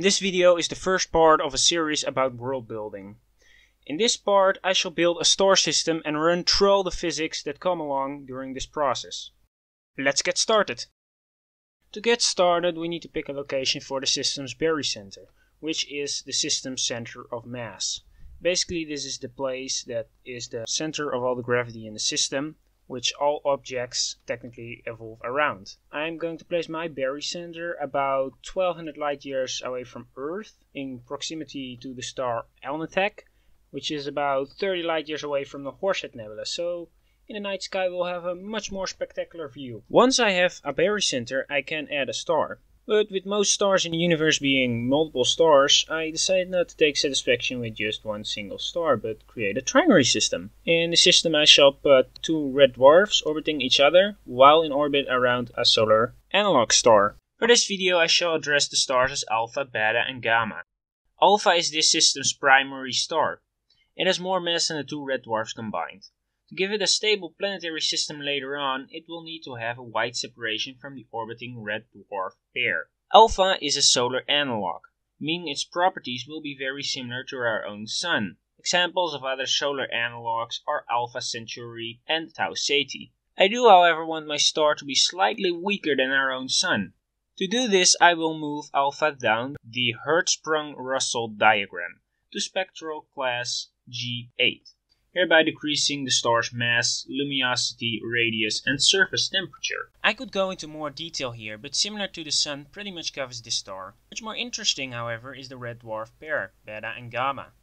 This video is the first part of a series about world building. In this part I shall build a star system and run through all the physics that come along during this process. Let's get started! To get started we need to pick a location for the system's barycenter, which is the system's center of mass. Basically this is the place that is the center of all the gravity in the system, which all objects technically evolve around. I'm going to place my barycenter about 1200 light years away from Earth, in proximity to the star Alnitak, which is about 30 light years away from the Horsehead Nebula, so in the night sky we'll have a much more spectacular view. Once I have a barycenter I can add a star. But with most stars in the universe being multiple stars, I decided not to take satisfaction with just one single star, but create a trinary system. In the system I shall put two red dwarfs orbiting each other, while in orbit around a solar analog star. For this video I shall address the stars as Alpha, Beta and Gamma. Alpha is this system's primary star. It has more mass than the two red dwarfs combined. To give it a stable planetary system later on, it will need to have a wide separation from the orbiting red dwarf pair. Alpha is a solar analog, meaning its properties will be very similar to our own Sun. Examples of other solar analogs are Alpha Centauri and Tau Ceti. I do however want my star to be slightly weaker than our own Sun. To do this I will move Alpha down the Hertzsprung-Russell diagram to spectral class G8. Hereby decreasing the star's mass, luminosity, radius and surface temperature. I could go into more detail here, but similar to the Sun pretty much covers this star. Much more interesting however is the red dwarf pair, Beta and Gamma.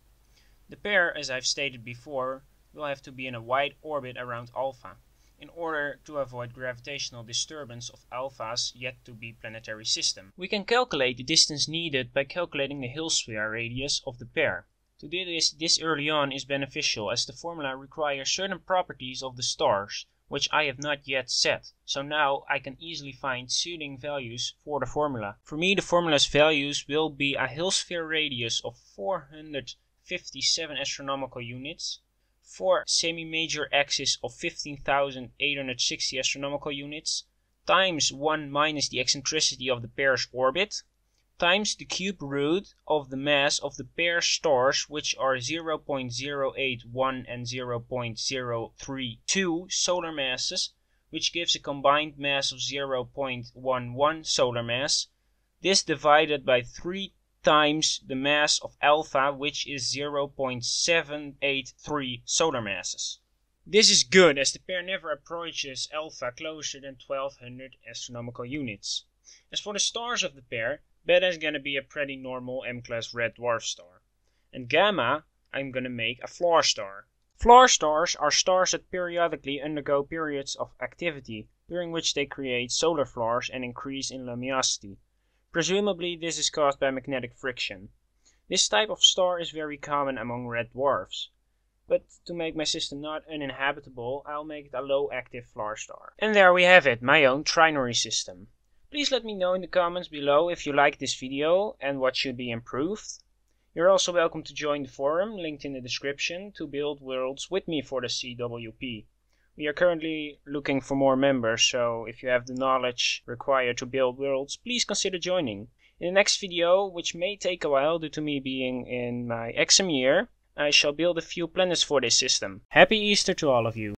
The pair, as I've stated before, will have to be in a wide orbit around Alpha, in order to avoid gravitational disturbance of Alpha's yet-to-be planetary system. We can calculate the distance needed by calculating the Hill sphere radius of the pair. To do this early on is beneficial, as the formula requires certain properties of the stars, which I have not yet set. So now I can easily find suiting values for the formula. For me the formula's values will be a Hill sphere radius of 457 astronomical units, for semi-major axis of 15,860 astronomical units, times 1 minus the eccentricity of the pair's orbit, times the cube root of the mass of the pair stars, which are 0.081 and 0.032 solar masses, which gives a combined mass of 0.11 solar mass. This divided by 3 times the mass of Alpha, which is 0.783 solar masses. This is good, as the pair never approaches Alpha closer than 1200 astronomical units. As for the stars of the pair, Beta is going to be a pretty normal M-class red dwarf star. And Gamma, I'm going to make a floor star. Floor stars are stars that periodically undergo periods of activity, during which they create solar flares and increase in luminosity. Presumably this is caused by magnetic friction. This type of star is very common among red dwarfs. But to make my system not uninhabitable, I'll make it a low active floor star. And there we have it, my own trinary system. Please let me know in the comments below if you like this video and what should be improved. You're also welcome to join the forum, linked in the description, to build worlds with me for the CWP. We are currently looking for more members, so if you have the knowledge required to build worlds, please consider joining. In the next video, which may take a while due to me being in my exam year, I shall build a few planets for this system. Happy Easter to all of you!